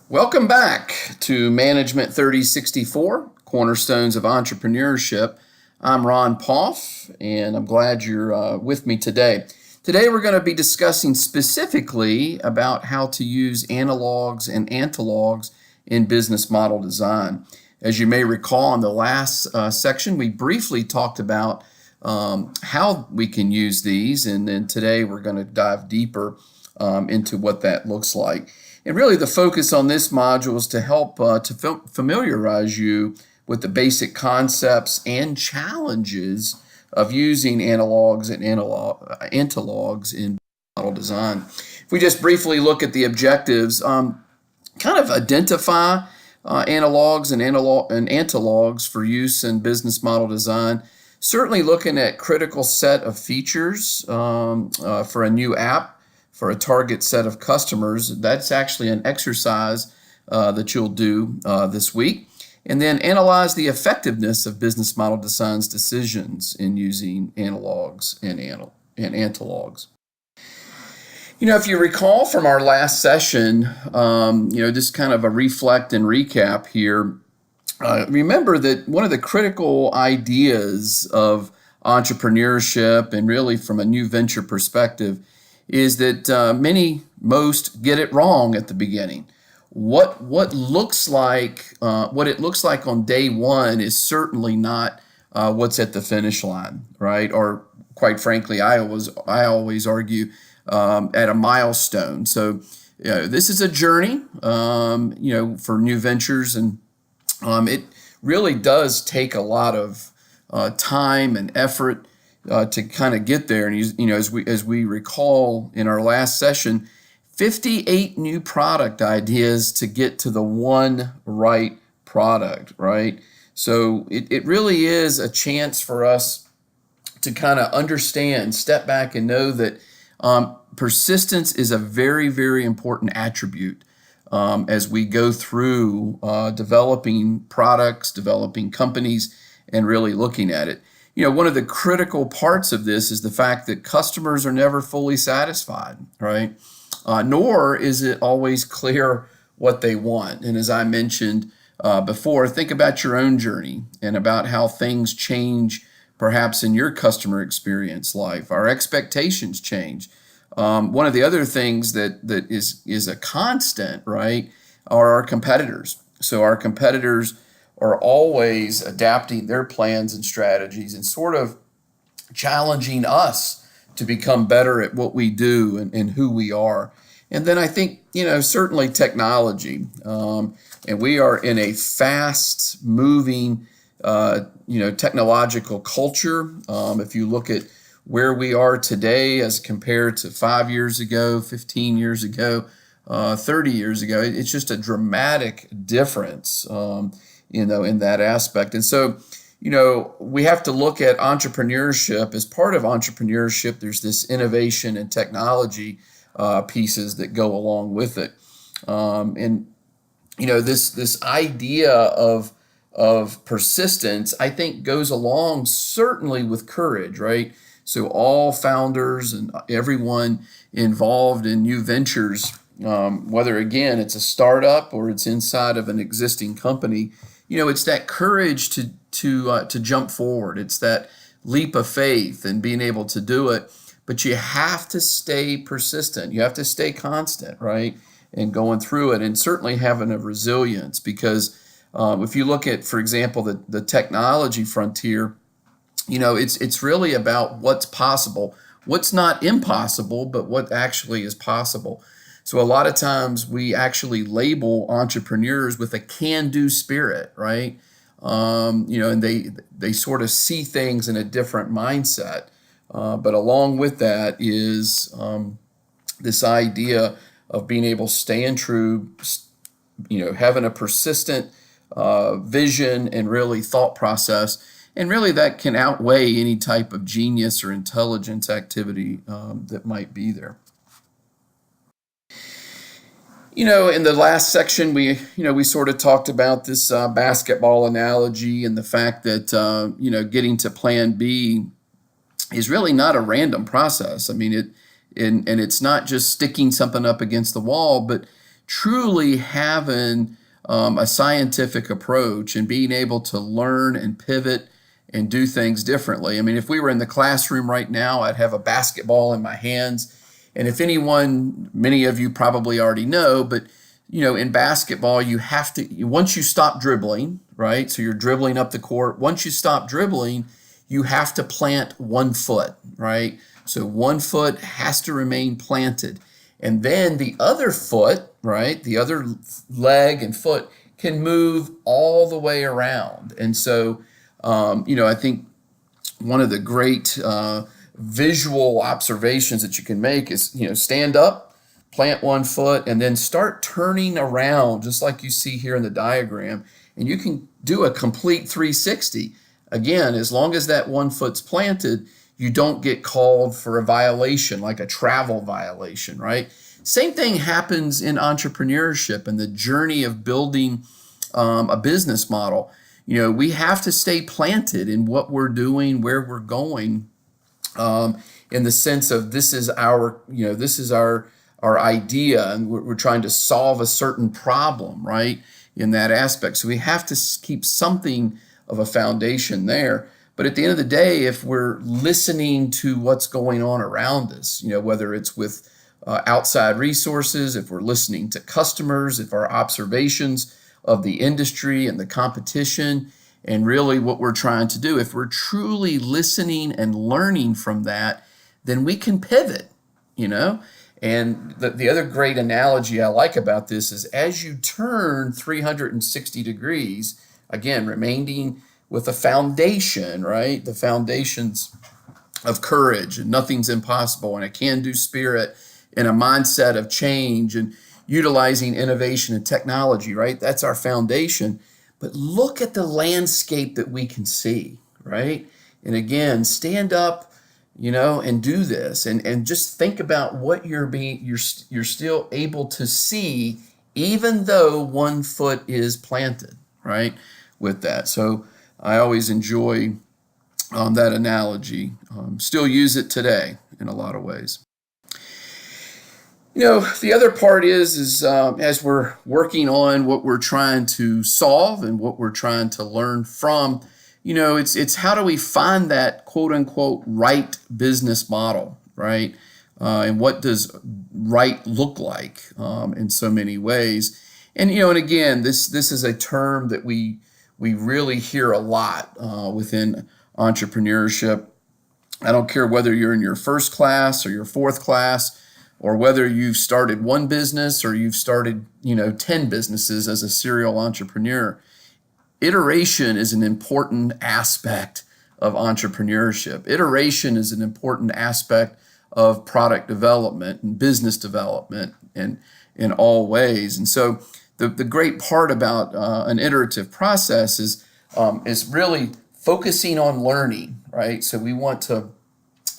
Welcome back to Management 3064, Cornerstones of Entrepreneurship. I'm Ron Poff, and I'm glad you're with me today. Today we're going to be discussing specifically about how to use analogs and antilogs in business model design. As you may recall, in the last section, we briefly talked about how we can use these, and then today we're going to dive deeper into what that looks like. And really the focus on this module is to help to familiarize you with the basic concepts and challenges of using analogs and antilogs in model design. If we just briefly look at the objectives, kind of identify analogs and antilogs for use in business model design. Certainly looking at critical set of features for a new app, for a target set of customers. That's actually an exercise that you'll do this week. And then analyze the effectiveness of business model design's decisions in using analogs and antilogs. If you recall from our last session, just kind of a reflect and recap here, remember that one of the critical ideas of entrepreneurship and really from a new venture perspective is that most get it wrong at the beginning. What it looks like on day one is certainly not what's at the finish line, right? Or quite frankly, I always argue at a milestone. So this is a journey, for new ventures, and it really does take a lot of time and effort to kind of get there. And as we recall in our last session, 58 new product ideas to get to the one right product, right? So it really is a chance for us to kind of understand, step back, and know that persistence is a very, very important attribute as we go through developing products, developing companies, and really looking at it. One of the critical parts of this is the fact that customers are never fully satisfied, right? Nor is it always clear what they want. And as I mentioned before, think about your own journey and about how things change perhaps in your customer experience life. Our expectations change. One of the other things that is a constant, right, are our competitors. So our competitors are always adapting their plans and strategies and sort of challenging us to become better at what we do and who we are. And then I think, certainly technology. And we are in a fast moving, technological culture. If you look at where we are today as compared to 5 years ago, 15 years ago, 30 years ago, it's just a dramatic difference, in that aspect. And so, we have to look at entrepreneurship. As part of entrepreneurship, there's this innovation and technology pieces that go along with it. This idea of persistence, I think, goes along certainly with courage, right? So all founders and everyone involved in new ventures, whether again it's a startup or it's inside of an existing company, it's that courage to jump forward. It's that leap of faith and being able to do it. But you have to stay persistent. You have to stay constant, right? And going through it, and certainly having a resilience, because if you look at, for example, the technology frontier, it's really about what's possible, what's not impossible, but what actually is possible. So a lot of times we actually label entrepreneurs with a can-do spirit, right? And they sort of see things in a different mindset. But along with that is this idea of being able to stay true, having a persistent vision and really thought process. And really that can outweigh any type of genius or intelligence activity that might be there. In the last section, we sort of talked about this basketball analogy and the fact that, getting to plan B is really not a random process. I mean, it's not just sticking something up against the wall, but truly having a scientific approach and being able to learn and pivot and do things differently. I mean, if we were in the classroom right now, I'd have a basketball in my hands. And if anyone, many of you probably already know, but in basketball, you have to, once you stop dribbling, right? So you're dribbling up the court. Once you stop dribbling, you have to plant 1 foot, right? So 1 foot has to remain planted. And then the other foot, right? The other leg and foot can move all the way around. And so, I think one of the great visual observations that you can make is, stand up, plant 1 foot, and then start turning around, just like you see here in the diagram. And you can do a complete 360. Again, as long as that 1 foot's planted, you don't get called for a violation, like a travel violation, right? Same thing happens in entrepreneurship and the journey of building a business model. We have to stay planted in what we're doing, where we're going, in the sense of this is our idea, and we're trying to solve a certain problem, right? In that aspect. So we have to keep something of a foundation there. But at the end of the day, if we're listening to what's going on around us, whether it's with outside resources, if we're listening to customers, if our observations of the industry and the competition, and really what we're trying to do, if we're truly listening and learning from that, then we can pivot, And the other great analogy I like about this is as you turn 360 degrees, again, remaining with a foundation, right? The foundations of courage and nothing's impossible and a can-do spirit and a mindset of change and utilizing innovation and technology, right? That's our foundation. But look at the landscape that we can see, right? And again, stand up, and do this, and just think about what you're still able to see, even though 1 foot is planted, right? With that, so I always enjoy that analogy. Still use it today in a lot of ways. The other part is as we're working on what we're trying to solve and what we're trying to learn from. It's how do we find that quote unquote right business model, right? And what does right look like in so many ways? And and again, this is a term that we really hear a lot within entrepreneurship. I don't care whether you're in your first class or your fourth class, or whether you've started one business or you've started 10 businesses as a serial entrepreneur. Iteration is an important aspect of entrepreneurship. Iteration is an important aspect of product development and business development and in all ways. And so the great part about an iterative process is really focusing on learning, right? So we want to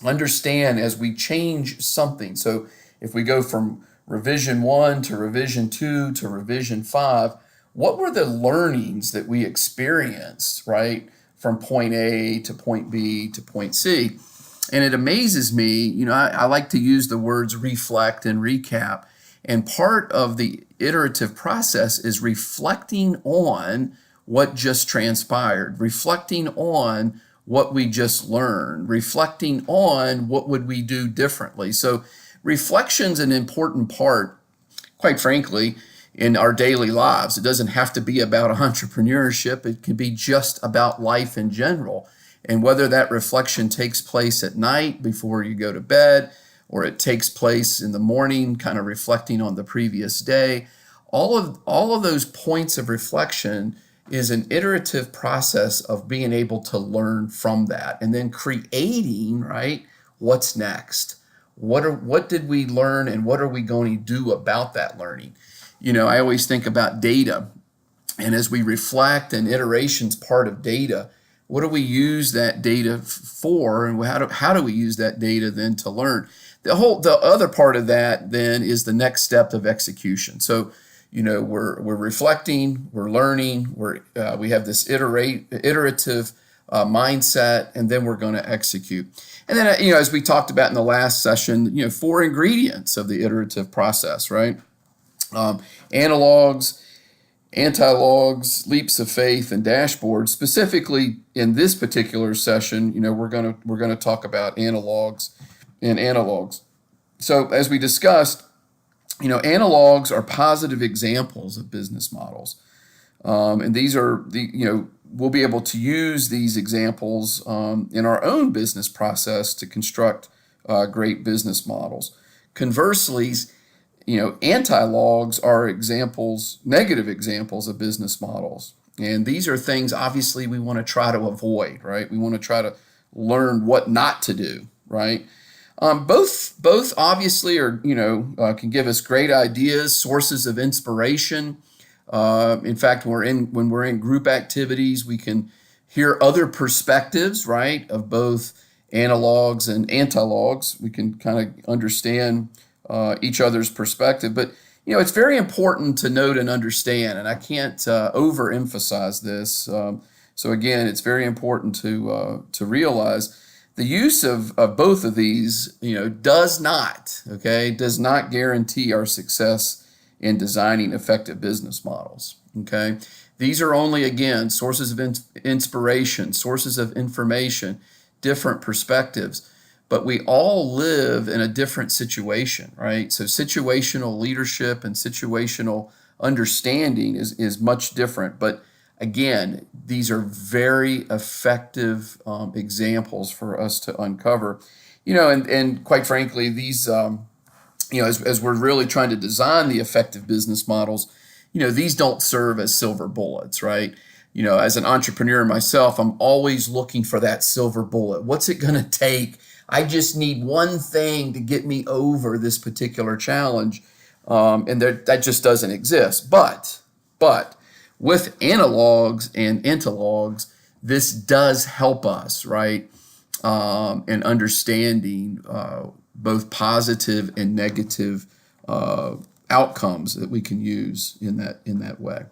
understand as we change something. So if we go from revision 1 to revision 2 to revision 5, what were the learnings that we experienced, right, from point A to point B to point C? And it amazes me, I like to use the words reflect and recap. And part of the iterative process is reflecting on what just transpired, reflecting on what we just learned, reflecting on what would we do differently. So reflection's an important part, quite frankly, in our daily lives. It doesn't have to be about entrepreneurship. It can be just about life in general. And whether that reflection takes place at night before you go to bed, or it takes place in the morning, kind of reflecting on the previous day, all of those points of reflection is an iterative process of being able to learn from that and then creating, right, what's next. What did we learn and what are we going to do about that learning? I always think about data, and as we reflect, and iteration's part of data, what do we use that data for, and how do we use that data then to learn? The other part of that then is the next step of execution. So, we're reflecting, we're learning, we have this iterative mindset, and then we're going to execute. And then, as we talked about in the last session, 4 ingredients of the iterative process, right? Analogs, antilogs, leaps of faith, and dashboards. Specifically in this particular session, we're gonna talk about analogs and analogs. So as we discussed, analogs are positive examples of business models, and these are we'll be able to use these examples in our own business process to construct great business models. Conversely, anti-logs are examples, negative examples of business models. And these are things, obviously, we want to try to avoid, right? We want to try to learn what not to do, right? Both obviously can give us great ideas, sources of inspiration. In fact, when we're in group activities, we can hear other perspectives, right, of both analogs and antilogs. We can kind of understand each other's perspective. But it's very important to note and understand, and I can't overemphasize this. So again, it's very important to realize the use of both of these, does not guarantee our success in designing effective business models. Okay, these are only, again, sources of inspiration, sources of information, different perspectives. But we all live in a different situation, right? So situational leadership and situational understanding is much different. But again, these are very effective examples for us to uncover. And quite frankly, these, as we're really trying to design the effective business models, these don't serve as silver bullets, right? As an entrepreneur myself, I'm always looking for that silver bullet. What's it going to take? I just need one thing to get me over this particular challenge, and that just doesn't exist. But with analogs and antilogs, this does help us, right, in understanding both positive and negative outcomes that we can use in that way.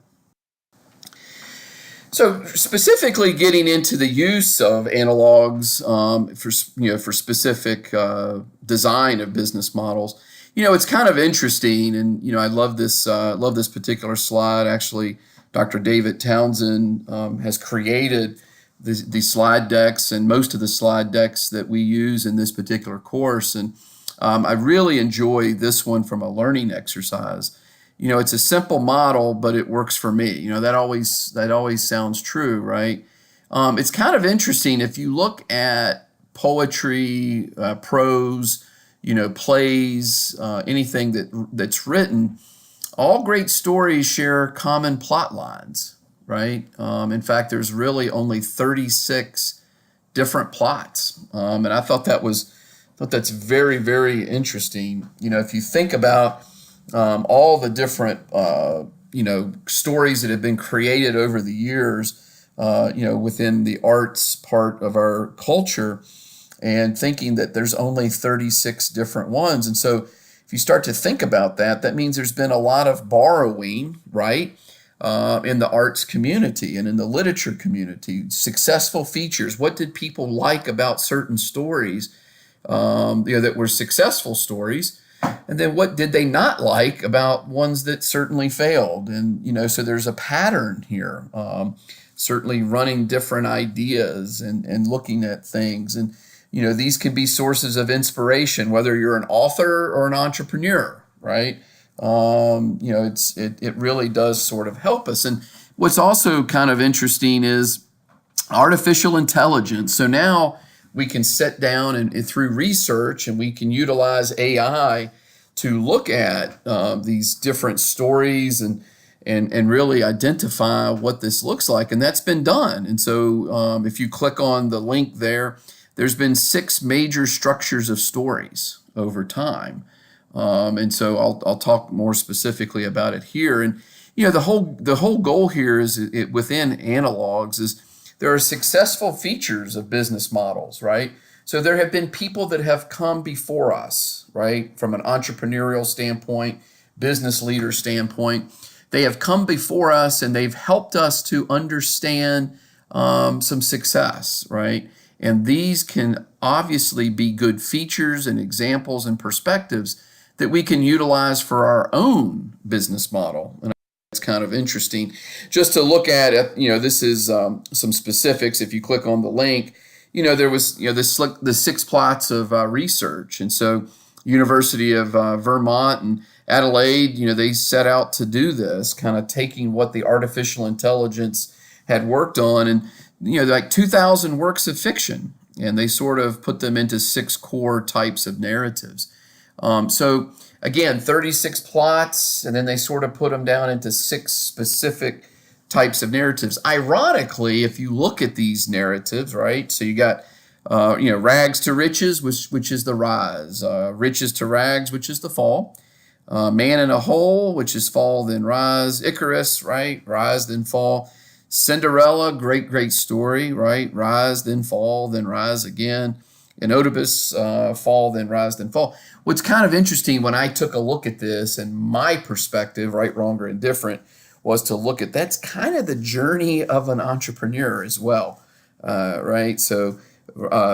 So specifically getting into the use of analogs for specific design of business models, it's kind of interesting, and I love this particular slide. Actually, Dr. David Townsend has created the slide decks and most of the slide decks that we use in this particular course, and I really enjoy this one from a learning exercise. It's a simple model, but it works for me. That always sounds true, right? It's kind of interesting if you look at poetry, prose, plays, anything that's written. All great stories share common plot lines, right? In fact, there's really only 36 different plots, and I thought that's very, very interesting. If you think about all the different stories that have been created over the years, within the arts part of our culture, and thinking that there's only 36 different ones. And so if you start to think about that, that means there's been a lot of borrowing, right, in the arts community and in the literature community. Successful features. What did people like about certain stories, that were successful stories? And then what did they not like about ones that certainly failed? And, so there's a pattern here, certainly running different ideas and looking at things. And, these can be sources of inspiration, whether you're an author or an entrepreneur, right? It really does sort of help us. And what's also kind of interesting is artificial intelligence. So now we can sit down and through research, and we can utilize AI to look at these different stories and really identify what this looks like. And that's been done. And so if you click on the link there's been 6 major structures of stories over time. And so I'll talk more specifically about it here. And the whole goal here is within analogs is there are successful features of business models, right? So there have been people that have come before us, right? From an entrepreneurial standpoint, business leader standpoint, they have come before us and they've helped us to understand some success, right? And these can obviously be good features and examples and perspectives that we can utilize for our own business model. And it's kind of interesting just to look at it. This is some specifics. If you click on the link, there was, the 6 plots of research. And so University of Vermont and Adelaide, they set out to do this, kind of taking what the artificial intelligence had worked on and, like 2,000 works of fiction, and they sort of put them into 6 core types of narratives. So again, 36 plots, and then they sort of put them down into 6 specific types of narratives. Ironically, if you look at these narratives, right? So you got, rags to riches, which is the rise, riches to rags, which is the fall, man in a hole, which is fall then rise, Icarus, right? Rise then fall, Cinderella, great story, right? Rise then fall then rise again, and Oedipus, fall then rise then fall. What's kind of interesting when I took a look at this, and my perspective, right, wrong, or indifferent, was to look at that's kind of the journey of an entrepreneur as well, right? So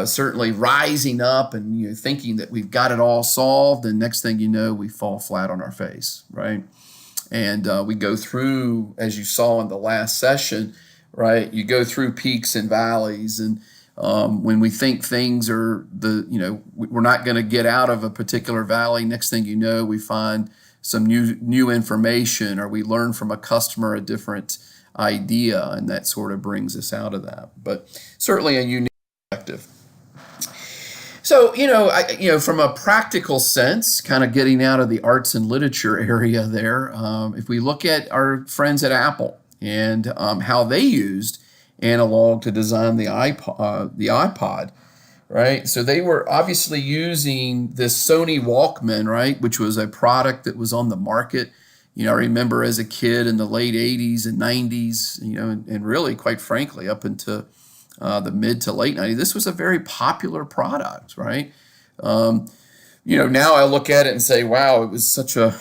certainly rising up and thinking that we've got it all solved, and next thing you know, we fall flat on our face, right? And we go through, as you saw in the last session, right? You go through peaks and valleys, and when we think things are we're not going to get out of a particular valley, next thing you know, we find some new information, or we learn from a customer a different idea, and that sort of brings us out of that. But certainly a unique perspective. So, from a practical sense, kind of getting out of the arts and literature area there, if we look at our friends at Apple and how they used analog to design the iPod, right? So they were obviously using this Sony Walkman, right, which was a product that was on the market. I remember as a kid in the late 80s and 90s, and really, quite frankly, up into the mid to late 90s, this was a very popular product, right? Now I look at it and say, wow, it was such it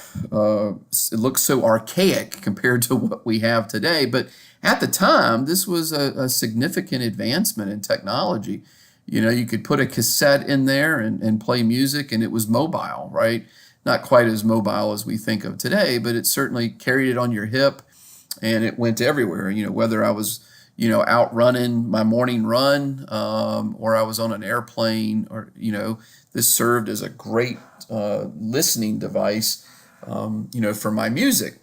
looks so archaic compared to what we have today. But at the time, this was a significant advancement in technology. You could put a cassette in there and play music, and it was mobile, right? Not quite as mobile as we think of today, but it certainly carried it on your hip, and it went everywhere. Whether I was, out running my morning run, or I was on an airplane, or, this served as a great listening device, for my music.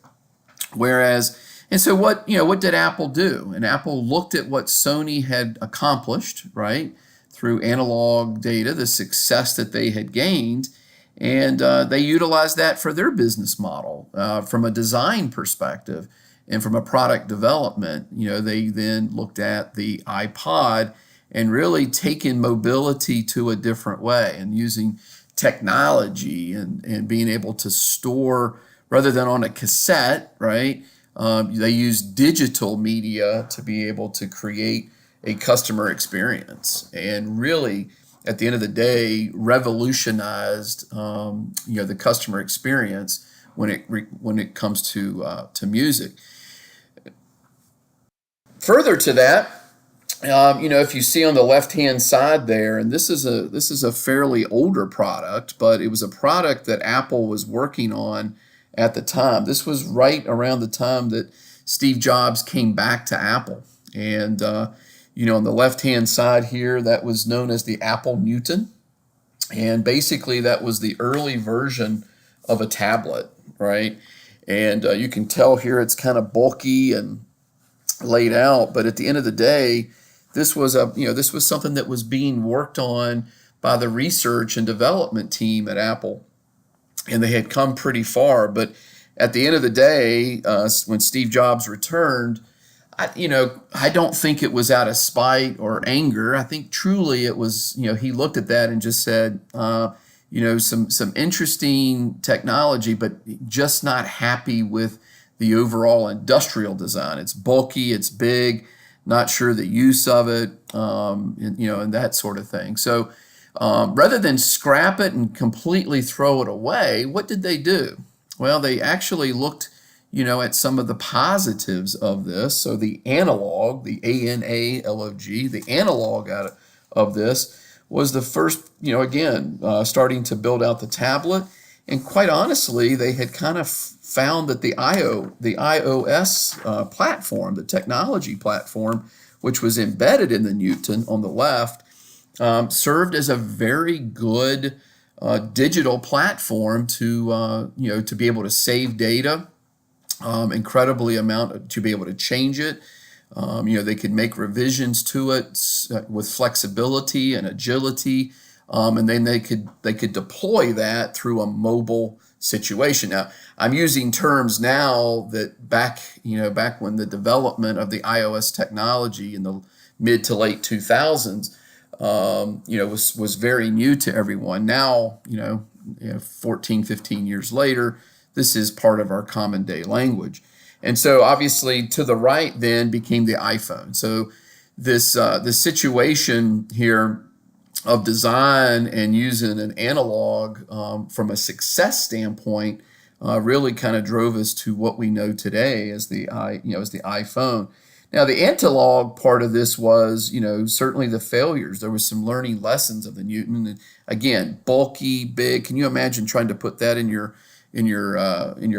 And so what did Apple do? And Apple looked at what Sony had accomplished, right, through analog data, the success that they had gained, and they utilized that for their business model from a design perspective. And from a product development, they then looked at the iPod and really taken mobility to a different way, and using technology and being able to store rather than on a cassette, right? They use digital media to be able to create a customer experience, and really, at the end of the day, revolutionized the customer experience when it comes to music. Further to that, if you see on the left-hand side there, and this is a fairly older product, but it was a product that Apple was working on at the time. This was right around the time that Steve Jobs came back to Apple. And, on the left-hand side here, that was known as the Apple Newton. And basically that was the early version of a tablet, right? And you can tell here it's kind of bulky and laid out, but at the end of the day, this was something that was being worked on by the research and development team at Apple, and they had come pretty far. But at the end of the day, when Steve Jobs returned, I don't think it was out of spite or anger. I think truly it was, he looked at that and just said, some interesting technology, but just not happy with the overall industrial design. It's bulky, it's big, not sure the use of it, and that sort of thing. So rather than scrap it and completely throw it away, what did they do? Well, they actually looked, at some of the positives of this. So the analog, the ANALOG, the analog of this was the first, starting to build out the tablet. And quite honestly, they had kind of found that the iOS platform, the technology platform, which was embedded in the Newton on the left, served as a very good digital platform to to be able to save data, incredibly amount to be able to change it. They could make revisions to it with flexibility and agility, and then they could deploy that through a mobile situation. Now, I'm using terms now that back when the development of the iOS technology in the mid to late 2000s, was very new to everyone. Now, 14, 15 years later, this is part of our common day language. And so obviously to the right then became the iPhone. So this situation here of design and using an analog from a success standpoint really kind of drove us to what we know today as the iPhone. Now the antilog part of this was, certainly the failures. There was some learning lessons of the Newton. And again, bulky, big. Can you imagine trying to put that in your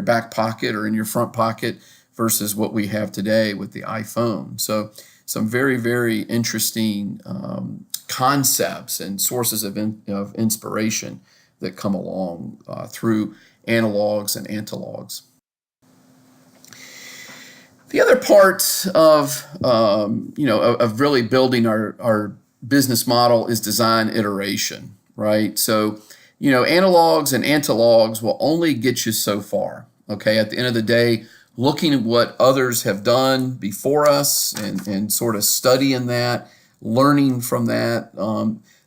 back pocket or in your front pocket versus what we have today with the iPhone? So some very, very interesting concepts and sources of inspiration that come along through analogs and antilogs. The other part of of really building our business model is design iteration, right? So analogs and antilogs will only get you so far. Okay, at the end of the day, looking at what others have done before us and sort of studying that, learning from that,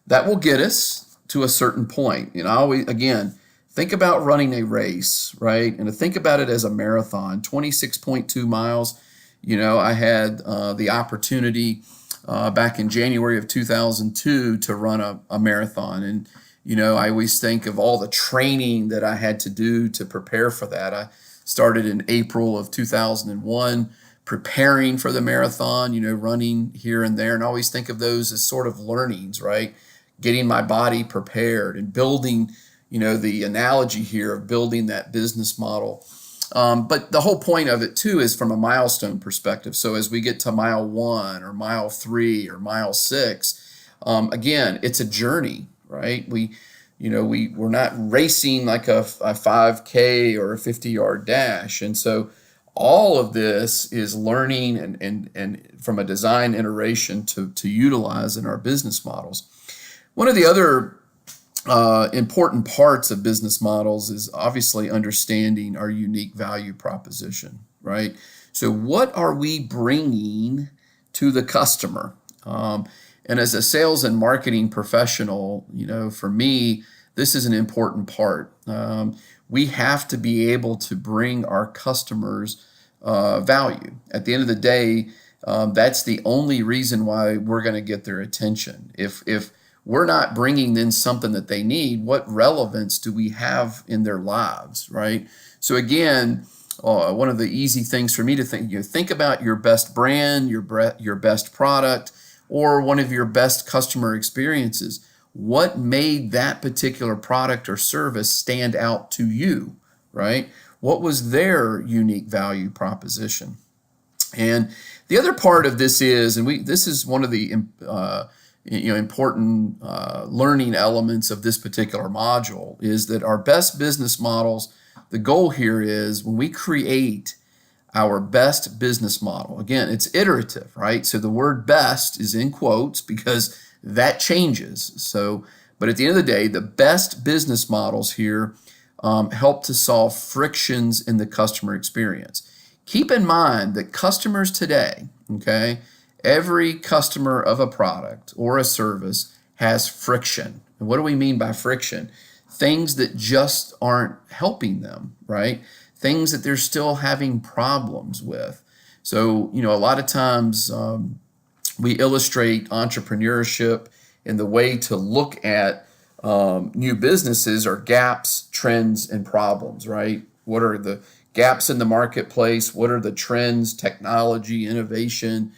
that will get us to a certain point. I always, again, think about running a race, right? And to think about it as a marathon, 26.2 miles. I had the opportunity back in January of 2002 to run a marathon. And, I always think of all the training that I had to do to prepare for that. I started in April of 2001 preparing for the marathon, running here and there. And I always think of those as sort of learnings, right? Getting my body prepared and building, the analogy here of building that business model. But the whole point of it too is from a milestone perspective. So as we get to mile 1 or mile 3 or mile 6, again, it's a journey, right? We're not racing like a 5K or a 50-yard dash. And so all of this is learning and from a design iteration to utilize in our business models. One of the other important parts of business models is obviously understanding our unique value proposition, right? So what are we bringing to the customer? And as a sales and marketing professional, for me, this is an important part. We have to be able to bring our customers value. At the end of the day, that's the only reason why we're going to get their attention. If we're not bringing in something that they need, what relevance do we have in their lives, right? So again, one of the easy things for me to think about your best brand, your best product, or one of your best customer experiences. What made that particular product or service stand out to you, right? What was their unique value proposition? And the other part of this is, this is one of the important learning elements of this particular module, is that our best business models, the goal here is when we create our best business model, again, it's iterative, right? So the word best is in quotes because that changes. So, but at the end of the day, the best business models here help to solve frictions in the customer experience. Keep in mind that customers today, okay, every customer of a product or a service has friction. And what do we mean by friction? Things that just aren't helping them, right? Things that they're still having problems with. So, a lot of times we illustrate entrepreneurship in the way to look at new businesses are gaps, trends, and problems, right? What are the gaps in the marketplace? What are the trends, technology, innovation,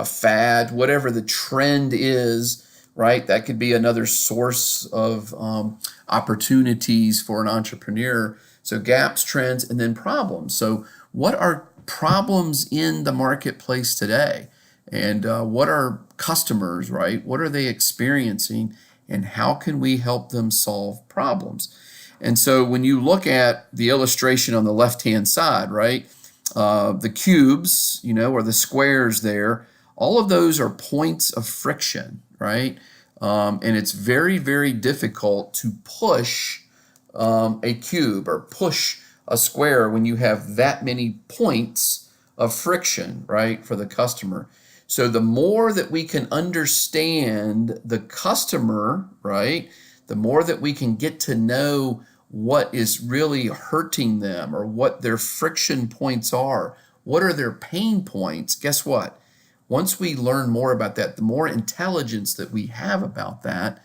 fad, whatever the trend is? right? That could be another source of opportunities for an entrepreneur. So gaps, trends, and then problems. So what are problems in the marketplace today? And what are customers, right? What are they experiencing? And how can we help them solve problems? And so when you look at the illustration on the left-hand side, right, the cubes, or the squares there, all of those are points of friction, right? And it's very, very difficult to push a cube or push a square when you have that many points of friction, right, for the customer. So the more that we can understand the customer, right, the more that we can get to know what is really hurting them or what their friction points are, what are their pain points, guess what? Once we learn more about that, the more intelligence that we have about that,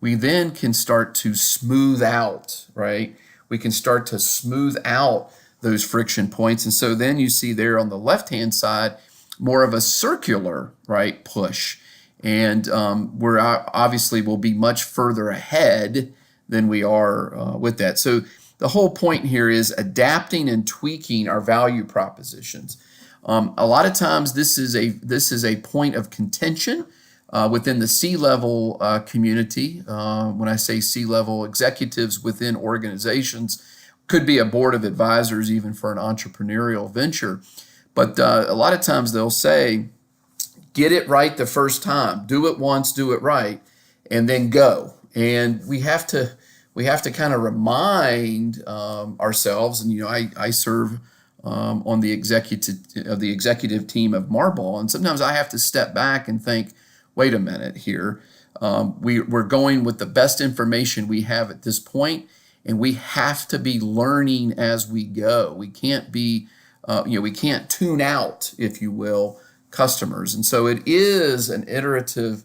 we then can start to smooth out, right? We can start to smooth out those friction points. And so then you see there on the left-hand side, more of a circular, right, push. And we're obviously will be much further ahead than we are with that. So the whole point here is adapting and tweaking our value propositions. A lot of times this is a point of contention within the C-level community. When I say C-level, executives within organizations, could be a board of advisors even for an entrepreneurial venture. But a lot of times they'll say, get it right the first time, do it once, do it right, and then go. And we have to kind of remind ourselves. And I serve on the executive team of Marble, and sometimes I have to step back and think, wait a minute here. We're going with the best information we have at this point, and we have to be learning as we go. We can't be we can't tune out, if you will, customers. And so it is an iterative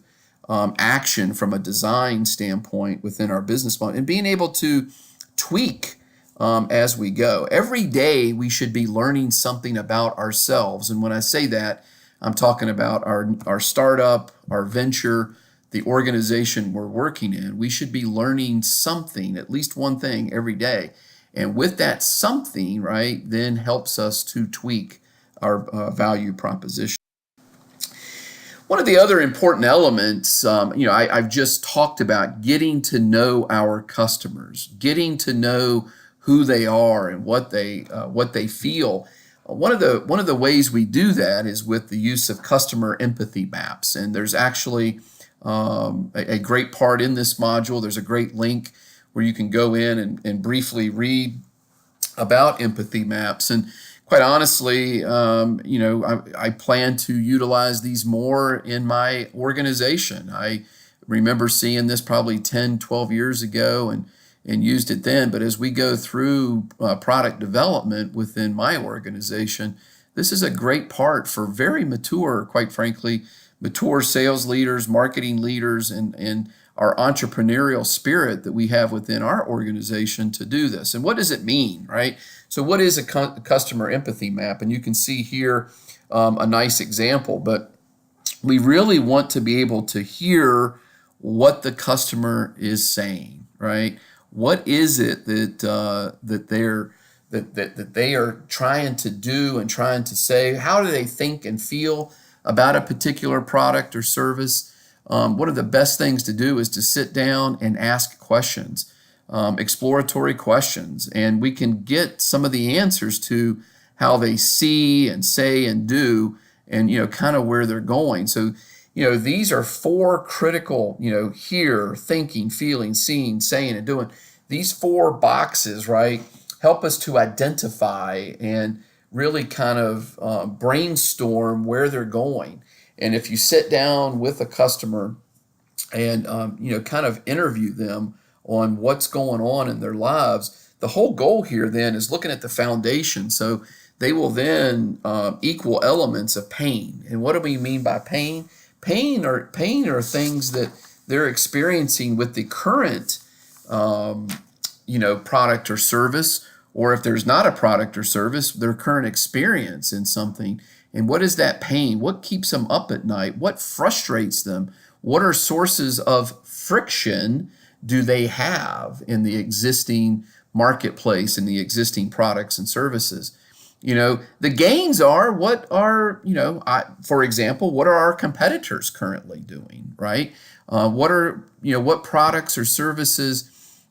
action from a design standpoint within our business model, and being able to tweak as we go. Every day we should be learning something about ourselves. And when I say that, I'm talking about our startup, our venture, the organization we're working in. We should be learning something, at least one thing every day. And with that something, right, then helps us to tweak our value proposition. One of the other important elements, I've just talked about getting to know our customers, getting to know who they are and what they feel. One of the ways we do that is with the use of customer empathy maps. And there's actually a great part in this module. There's a great link where you can go in and briefly read about empathy maps. And quite honestly, I plan to utilize these more in my organization. I remember seeing this probably 10, 12 years ago and used it then. But as we go through product development within my organization, this is a great part for very mature, quite frankly, mature sales leaders, marketing leaders, and our entrepreneurial spirit that we have within our organization to do this. And what does it mean, right? So what is a customer empathy map? And you can see here a nice example, but we really want to be able to hear what the customer is saying, right? What is it that they are trying to do and trying to say? How do they think and feel about a particular product or service? One of the best things to do is to sit down and ask questions, exploratory questions, and we can get some of the answers to how they see and say and do, and kind of where they're going. So these are four critical, hear, thinking, feeling, seeing, saying, and doing. These four boxes, right, help us to identify and really kind of brainstorm where they're going. And if you sit down with a customer and kind of interview them on what's going on in their lives, the whole goal here then is looking at the foundation. So they will then equal elements of pain. And what do we mean by pain? Pain are things that they're experiencing with the current product or service, or if there's not a product or service, their current experience in something. And what is that pain? What keeps them up at night? What frustrates them? What are sources of friction do they have in the existing marketplace and the existing products and services? The gains are what are, for example, what are our competitors currently doing, right? What products or services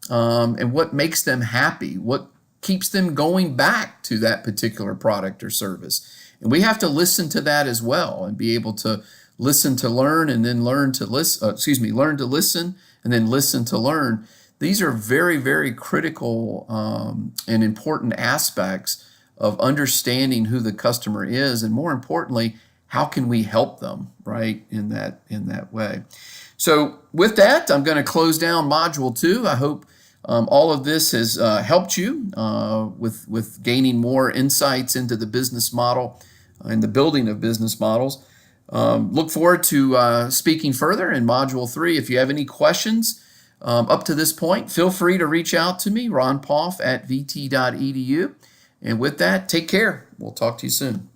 and what makes them happy? What keeps them going back to that particular product or service? And we have to listen to that as well and be able to listen to learn and then learn to listen, learn to listen and then listen to learn. These are very, very critical and important aspects of understanding who the customer is, and more importantly, how can we help them, right, in that way. So with that, I'm going to close down Module 2. I hope all of this has helped you with gaining more insights into the business model and the building of business models. Look forward to speaking further in Module 3. If you have any questions up to this point, feel free to reach out to me, ronpoff@vt.edu. And with that, take care. We'll talk to you soon.